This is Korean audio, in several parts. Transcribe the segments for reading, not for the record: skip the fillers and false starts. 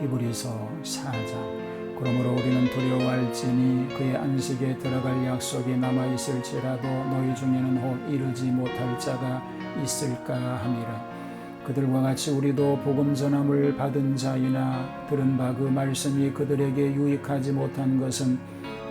히브리서 4장. 그러므로 우리는 두려워할지니 그의 안식에 들어갈 약속이 남아있을지라도 너희 중에는 혹 이르지 못할 자가 있을까 함이라. 그들과 같이 우리도 복음 전함을 받은 자이나 들은 바 그 말씀이 그들에게 유익하지 못한 것은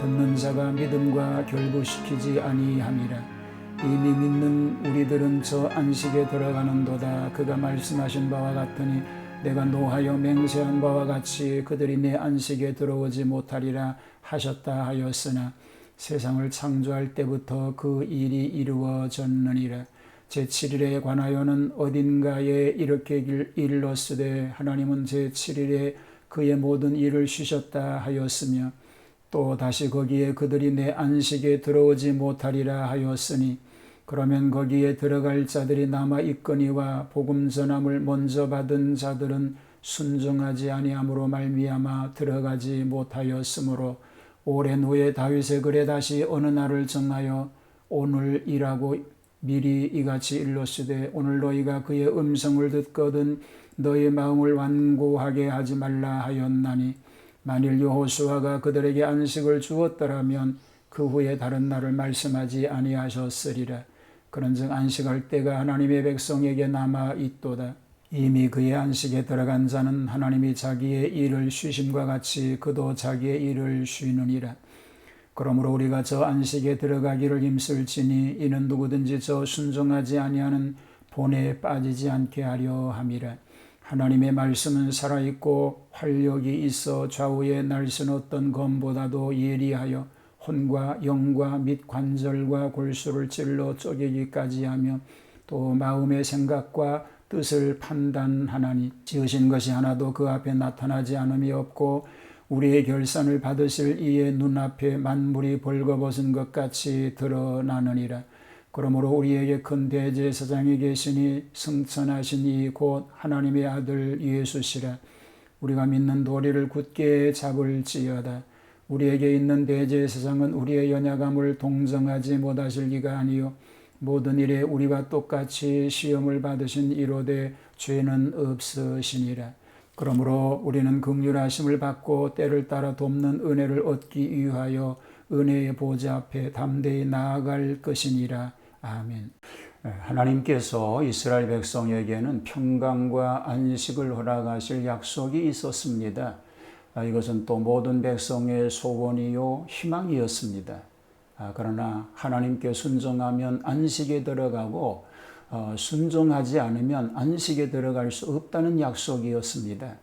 듣는 자가 믿음과 결부시키지 아니함이라. 이미 믿는 우리들은 저 안식에 들어가는도다. 그가 말씀하신 바와 같으니 내가 노하여 맹세한 바와 같이 그들이 내 안식에 들어오지 못하리라 하셨다 하였으나 세상을 창조할 때부터 그 일이 이루어졌느니라. 제7일에 관하여는 어딘가에 이렇게 일렀으되 하나님은 제7일에 그의 모든 일을 쉬셨다 하였으며 또 다시 거기에 그들이 내 안식에 들어오지 못하리라 하였으니 그러면 거기에 들어갈 자들이 남아 있거니와 복음 전함을 먼저 받은 자들은 순종하지 아니함으로 말미암아 들어가지 못하였으므로 오랜 후에 다윗의 글에 다시 어느 날을 정하여 오늘이라고 미리 이같이 일렀으되 오늘 너희가 그의 음성을 듣거든 너희 마음을 완고하게 하지 말라 하였나니 만일 여호수아가 그들에게 안식을 주었더라면 그 후에 다른 날을 말씀하지 아니하셨으리라. 그런즉 안식할 때가 하나님의 백성에게 남아 있도다. 이미 그의 안식에 들어간 자는 하나님이 자기의 일을 쉬심과 같이 그도 자기의 일을 쉬느니라. 그러므로 우리가 저 안식에 들어가기를 힘쓸지니 이는 누구든지 저 순종하지 아니하는 본에 빠지지 않게 하려 함이라. 하나님의 말씀은 살아있고 활력이 있어 좌우에 날선 어떤 검보다도 예리하여 혼과 영과 및 관절과 골수를 찔러 쪼개기까지 하며 또 마음의 생각과 뜻을 판단하나니 지으신 것이 하나도 그 앞에 나타나지 않음이 없고 우리의 결산을 받으실 이의 눈앞에 만물이 벌거벗은 것 같이 드러나느니라. 그러므로 우리에게 큰 대제사장이 계시니 승천하신 이 곧 하나님의 아들 예수시라. 우리가 믿는 도리를 굳게 잡을지어다. 우리에게 있는 대제사장은 우리의 연약함을 동정하지 못하실 이가 아니요 모든 일에 우리와 똑같이 시험을 받으신 이로되 죄는 없으시니라. 그러므로 우리는 긍휼하심을 받고 때를 따라 돕는 은혜를 얻기 위하여 은혜의 보좌 앞에 담대히 나아갈 것이니라. 아멘. 하나님께서 이스라엘 백성에게는 평강과 안식을 허락하실 약속이 있었습니다. 이것은 또 모든 백성의 소원이요 희망이었습니다. 그러나 하나님께 순종하면 안식에 들어가고 순종하지 않으면 안식에 들어갈 수 없다는 약속이었습니다.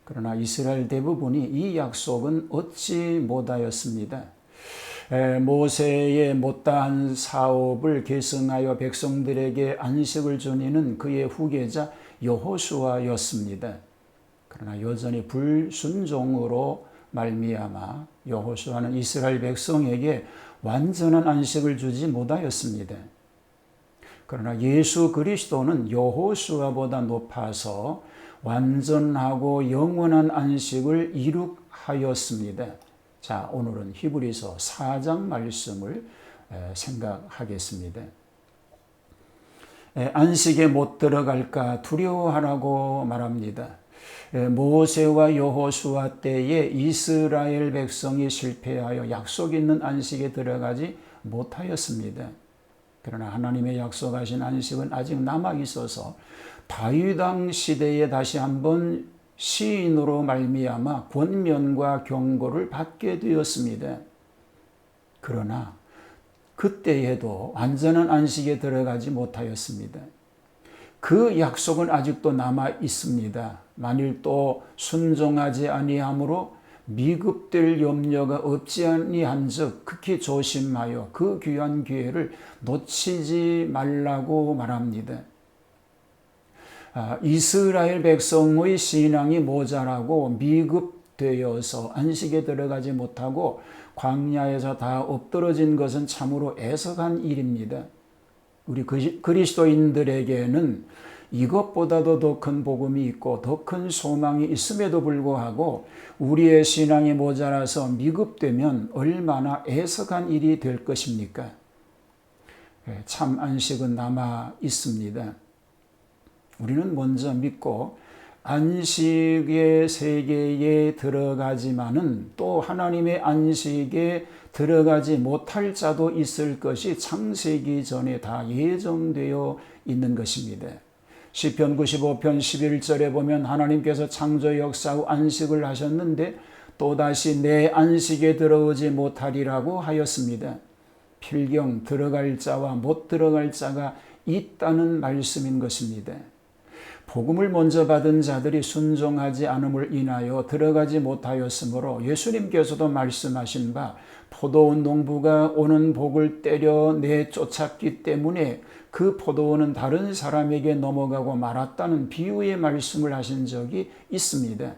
그러나 이스라엘 대부분이 이 약속은 얻지 못하였습니다. 모세의 못다한 사업을 계승하여 백성들에게 안식을 주니는 그의 후계자 여호수아였습니다. 그러나 여전히 불순종으로 말미암아 여호수아는 이스라엘 백성에게 완전한 안식을 주지 못하였습니다. 그러나 예수 그리스도는 여호수아보다 높아서 완전하고 영원한 안식을 이룩하였습니다. 자, 오늘은 히브리서 4장 말씀을 생각하겠습니다. 안식에 못 들어갈까 두려워하라고 말합니다. 모세와 여호수아 때에 이스라엘 백성이 실패하여 약속 있는 안식에 들어가지 못하였습니다. 그러나 하나님의 약속하신 안식은 아직 남아 있어서 다윗 왕 시대에 다시 한번 시인으로 말미암아 권면과 경고를 받게 되었습니다. 그러나 그때에도 완전한 안식에 들어가지 못하였습니다. 그 약속은 아직도 남아 있습니다. 만일 또 순종하지 아니함으로 미급될 염려가 없지 아니한즉 극히 조심하여 그 귀한 기회를 놓치지 말라고 말합니다. 이스라엘 백성의 신앙이 모자라고 미급되어서 안식에 들어가지 못하고 광야에서 다 엎드러진 것은 참으로 애석한 일입니다. 우리 그리스도인들에게는 이것보다도 더 큰 복음이 있고 더 큰 소망이 있음에도 불구하고 우리의 신앙이 모자라서 미급되면 얼마나 애석한 일이 될 것입니까? 참 안식은 남아 있습니다. 우리는 먼저 믿고 안식의 세계에 들어가지만은 또 하나님의 안식에 들어가지 못할 자도 있을 것이 창세기 전에 다 예정되어 있는 것입니다. 시편 95편 11절에 보면 하나님께서 창조 역사 후 안식을 하셨는데 또다시 내 안식에 들어오지 못하리라고 하였습니다. 필경 들어갈 자와 못 들어갈 자가 있다는 말씀인 것입니다. 복음을 먼저 받은 자들이 순종하지 않음을 인하여 들어가지 못하였으므로 예수님께서도 말씀하신 바 포도원 농부가 오는 복을 때려 내쫓았기 때문에 그 포도원은 다른 사람에게 넘어가고 말았다는 비유의 말씀을 하신 적이 있습니다.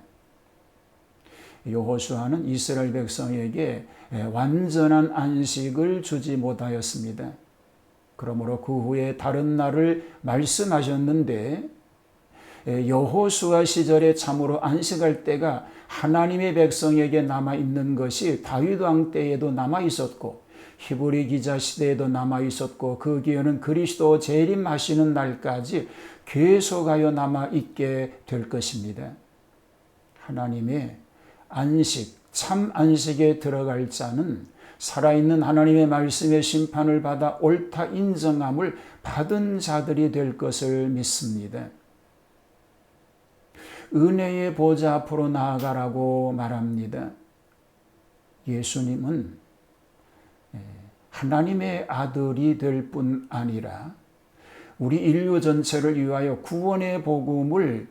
여호수아는 이스라엘 백성에게 완전한 안식을 주지 못하였습니다. 그러므로 그 후에 다른 날을 말씀하셨는데 여호수아 시절에 참으로 안식할 때가 하나님의 백성에게 남아있는 것이 다윗 왕 때에도 남아있었고 히브리 기자 시대에도 남아있었고 그 기회는 그리스도 재림하시는 날까지 계속하여 남아있게 될 것입니다. 하나님의 안식, 참 안식에 들어갈 자는 살아있는 하나님의 말씀의 심판을 받아 옳다 인정함을 받은 자들이 될 것을 믿습니다. 은혜의 보좌 앞으로 나아가라고 말합니다. 예수님은 하나님의 아들이 될 뿐 아니라 우리 인류 전체를 위하여 구원의 복음을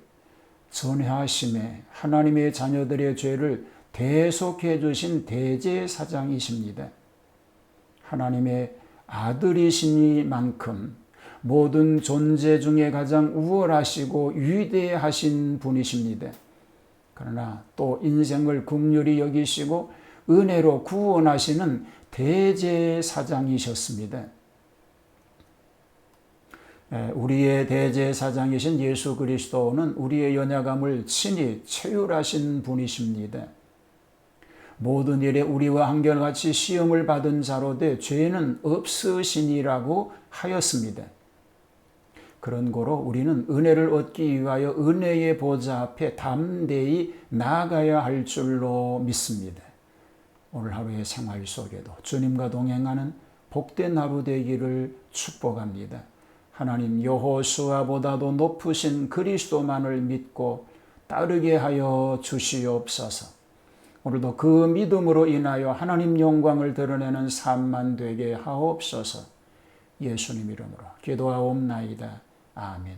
전하심에 하나님의 자녀들의 죄를 대속해 주신 대제사장이십니다. 하나님의 아들이시니만큼 모든 존재 중에 가장 우월하시고 위대하신 분이십니다. 그러나 또 인생을 긍휼히 여기시고 은혜로 구원하시는 대제사장이셨습니다. 우리의 대제사장이신 예수 그리스도는 우리의 연약함을 친히 체휼하신 분이십니다. 모든 일에 우리와 한결같이 시험을 받은 자로 돼 죄는 없으시니라고 하였습니다. 그런 고로 우리는 은혜를 얻기 위하여 은혜의 보좌 앞에 담대히 나아가야 할 줄로 믿습니다. 오늘 하루의 생활 속에도 주님과 동행하는 복된 하루 되기를 축복합니다. 하나님 여호수아보다도 높으신 그리스도만을 믿고 따르게 하여 주시옵소서. 오늘도 그 믿음으로 인하여 하나님 영광을 드러내는 삶만 되게 하옵소서. 예수님 이름으로 기도하옵나이다. 아멘.